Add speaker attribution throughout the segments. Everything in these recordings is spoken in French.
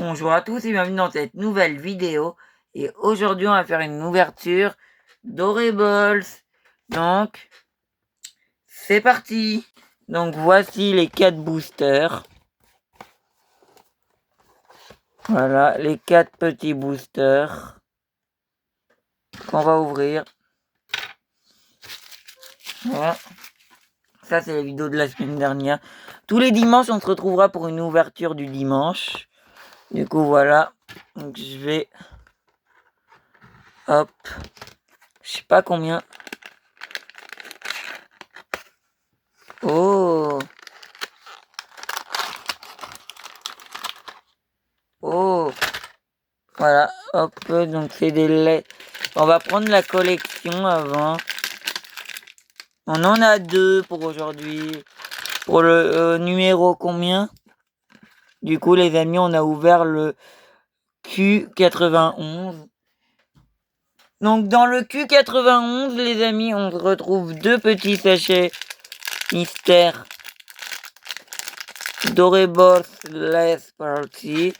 Speaker 1: Bonjour à tous et bienvenue dans cette nouvelle vidéo. Et aujourd'hui, on va faire une ouverture d'Oreballs. Donc, c'est parti. Donc, voici les 4 boosters. Voilà, les 4 petits boosters qu'on va ouvrir. Voilà. Ça, c'est la vidéo de la semaine dernière. Tous les dimanches, on se retrouvera pour une ouverture du dimanche. Du coup, voilà. Donc, je vais... Hop. Je sais pas combien. Oh. Oh. Voilà. Hop. Donc, c'est des lettres. On va prendre la collection avant. On en a 2 pour aujourd'hui. Pour le numéro combien? Du coup, les amis, on a ouvert le Q91. Donc, dans le Q91, les amis, on retrouve 2 petits sachets mystères d'Oreballs Last Party.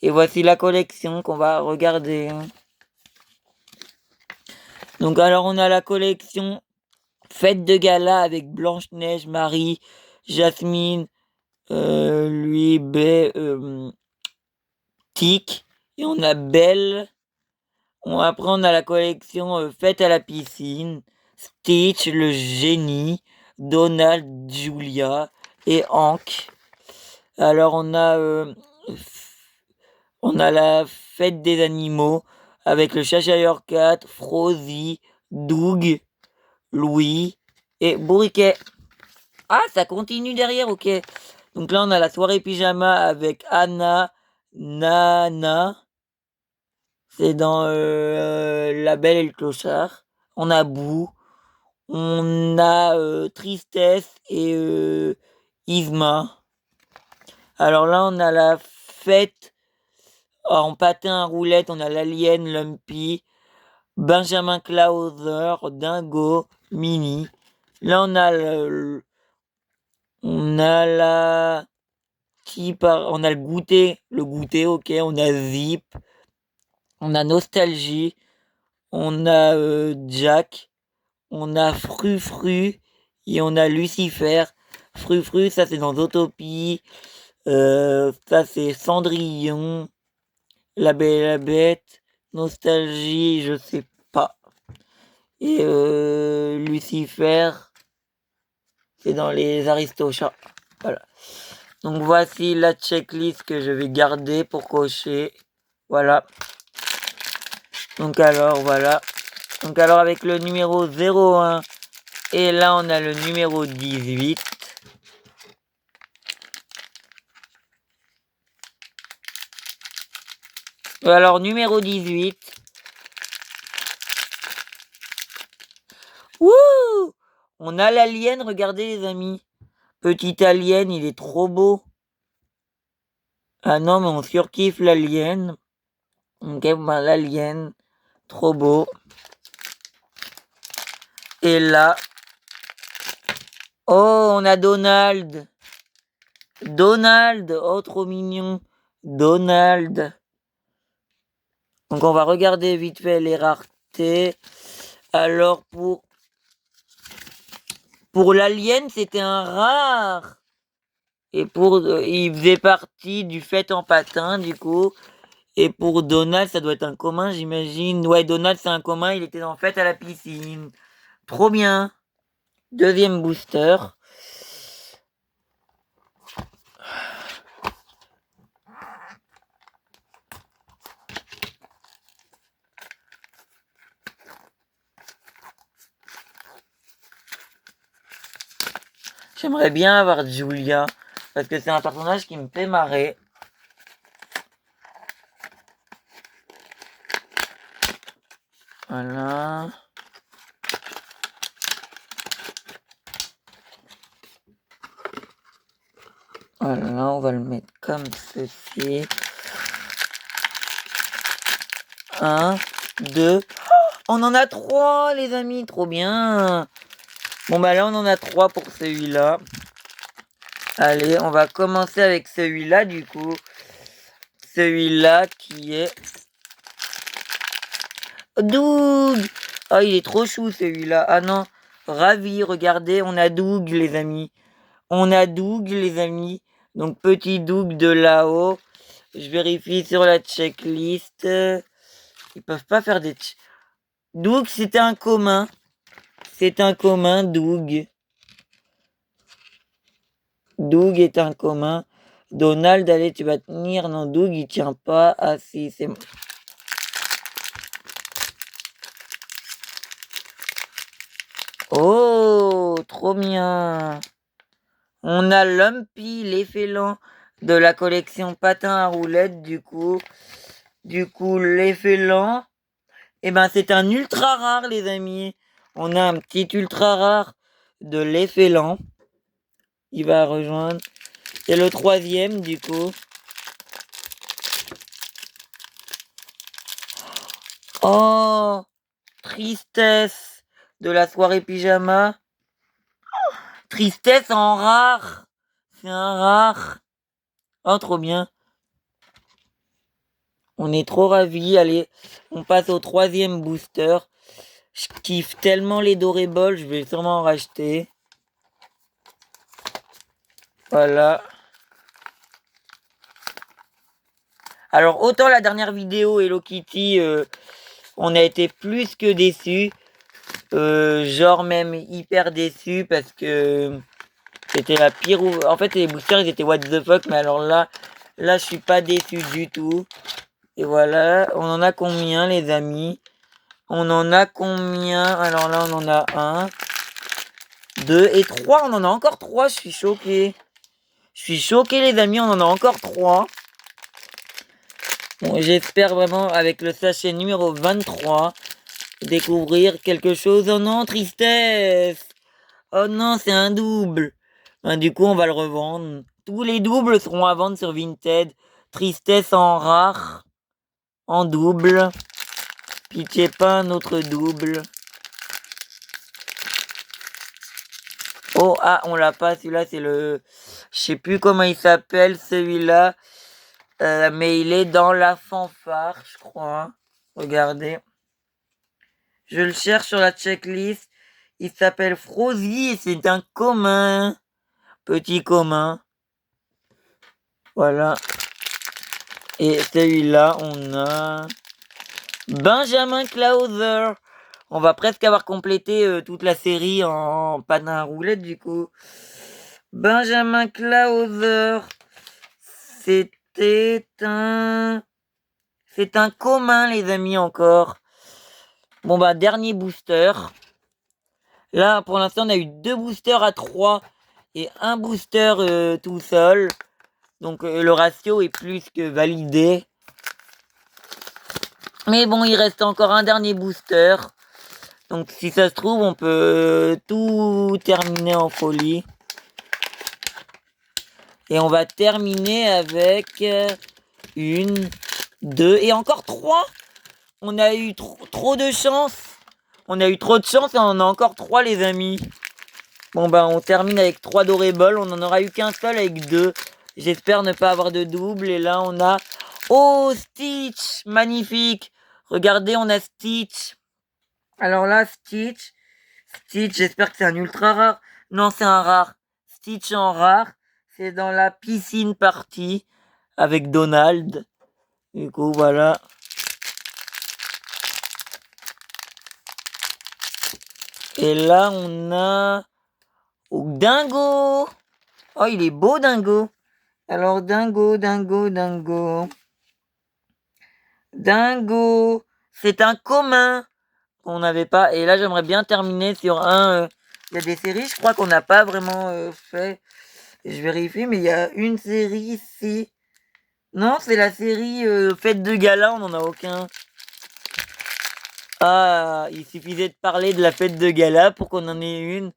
Speaker 1: Et voici la collection qu'on va regarder. Donc, alors, on a la collection Fête de gala avec Blanche-Neige, Marie, Jasmine, lui, B, Tic. Et on a Belle. Après, on a la collection Fête à la piscine, Stitch, le génie, Donald, Julia et Hank. Alors, on a la fête des animaux avec le Cheshire Cat, Frozy, Doug, Louis et Bourriquet. Ah, ça continue derrière, ok. Donc là, on a la soirée pyjama avec Anna, Nana. C'est dans La Belle et le Clochard. On a Boo. On a Tristesse et Isma. Alors là, on a la fête en patin à roulette. On a l'Alien, Lumpy, Benjamin Klauser, Dingo, Mini. Là, on a la on a le goûter, ok. On a Zip, on a Nostalgie, on a Jack, on a Frufru et on a Lucifer. Frufru, ça c'est dans Zootopie. Ça c'est Cendrillon, La Belle et la Bête, Nostalgie, je sais pas. Et Lucifer, c'est dans les Aristochats. Voilà. Donc voici la checklist que je vais garder pour cocher. Voilà. Donc alors voilà. Donc alors avec le numéro 01 et là on a le numéro 18. Alors numéro 18. Wouh! On a l'alien, regardez les amis. Petit alien, il est trop beau. Ah non, mais on surkiffe l'alien. Ok, ben, l'alien, trop beau. Et là, oh, on a Donald. Donald, oh, trop mignon. Donald. Donc, on va regarder vite fait les raretés. Alors, pour l'alien, c'était un rare. Et il faisait partie du Fête en patin, du coup. Et pour Donald, ça doit être un commun, j'imagine. Ouais, Donald, c'est un commun. Il était en Fête à la piscine. Trop bien. Deuxième booster. J'aimerais bien avoir Julia. Parce que c'est un personnage qui me fait marrer. Voilà. Voilà, on va le mettre comme ceci. 1, 2. On en a 3, les amis, trop bien. Bon, bah là, on en a 3 pour celui-là. Allez, on va commencer avec celui-là, du coup. celui-là qui est Doug. Oh, il est trop chou celui-là. Ah non, ravi, regardez, on a Doug les amis. On a Doug les amis. Donc petit Doug de là-haut. Je vérifie sur la checklist. Ils peuvent pas faire des... Doug, c'était un commun. C'est un commun, Doug. Doug est un commun. Donald, allez, tu vas tenir. Non, Doug, il tient pas. Ah si, c'est... Oh, trop bien. On a Lumpy, l'effélant de la collection Patin à roulettes, du coup. L'effélant, eh ben, c'est un ultra rare, les amis. On a un petit ultra rare de l'effélant. Il va rejoindre. C'est le troisième, du coup. Oh, tristesse de la soirée pyjama. Tristesse en rare. C'est un rare. Oh, trop bien. On est trop ravis. Allez, on passe au troisième booster. Je kiffe tellement les Doraemon, je vais sûrement en racheter. Voilà. Alors, autant la dernière vidéo Hello Kitty, on a été plus que déçus. Genre même hyper déçus parce que c'était la pire. En fait, les boosters, ils étaient what the fuck, mais alors là, je suis pas déçu du tout. Et voilà, on en a combien, les amis? On en a combien? Alors là, on en a 1, 2 et 3. On en a encore 3, je suis choqué. Je suis choqué, les amis, on en a encore 3. Bon, j'espère vraiment, avec le sachet numéro 23, découvrir quelque chose. Oh non, tristesse! Oh non, c'est un double. Ben, du coup, on va le revendre. Tous les doubles seront à vendre sur Vinted. Tristesse en rare, en double. Pitié pas un autre double. Oh, ah, on l'a pas, celui-là, c'est le... Je sais plus comment il s'appelle, celui-là. Mais il est dans la fanfare, je crois. Regardez. Je le cherche sur la checklist. Il s'appelle Frozy et c'est un commun. Petit commun. Voilà. Et celui-là, on a Benjamin Klauser. On va presque avoir complété toute la série en patin à roulettes du coup. Benjamin Klauser. C'était un... C'est un commun, les amis, encore. Bon, bah, dernier booster. Là, pour l'instant, on a eu 2 boosters à 3 et un booster tout seul. Donc, le ratio est plus que validé. Mais bon, il reste encore un dernier booster. Donc, si ça se trouve, on peut tout terminer en folie. Et on va terminer avec 1, 2 et encore 3. On a eu trop de chance. On a eu trop de chance et on en a encore 3, les amis. Bon, bah, on termine avec 3 Doraemon. On en aura eu qu'un seul avec 2. J'espère ne pas avoir de double. Et là, on a... Oh, Stitch! Magnifique! Regardez, on a Stitch. Alors là, Stitch, j'espère que c'est un ultra rare. Non, c'est un rare. Stitch en rare. C'est dans la piscine party avec Donald. Du coup, voilà. Et là, on a... Oh, Dingo! Oh, il est beau, Dingo. Alors, Dingo. Dingo, c'est un commun qu'on n'avait pas. Et là, j'aimerais bien terminer sur un... Il y a des séries, je crois qu'on n'a pas vraiment fait. Je vérifie, mais il y a une série ici. Non, c'est la série Fête de Gala, on n'en a aucun. Ah, il suffisait de parler de la Fête de Gala pour qu'on en ait une.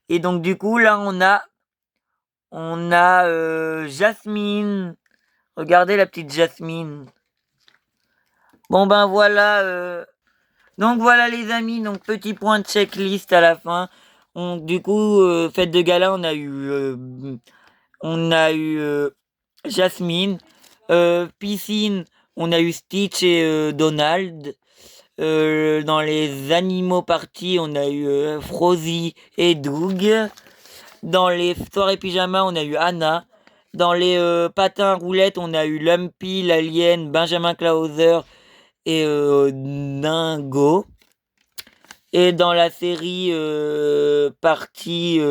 Speaker 1: Et donc, du coup, là, on a Jasmine. Regardez la petite Jasmine. Bon, ben voilà. Donc voilà les amis, donc petit point de checklist à la fin. Du coup, fête de gala, on a eu Jasmine, Piscine, on a eu Stitch et Donald. Dans les animaux parties, on a eu Frozy et Doug. Dans les soirées pyjama, on a eu Anna. Dans les patins roulettes, on a eu Lumpy, l'alien, Benjamin Klauser et Dingo. Et dans la série partie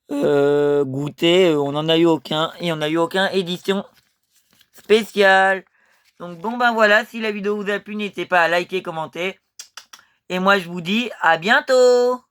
Speaker 1: goûter, on n'en a eu aucun. Et on n'a eu aucun édition spéciale. Donc bon ben voilà, si la vidéo vous a plu, n'hésitez pas à liker, commenter. Et moi je vous dis à bientôt.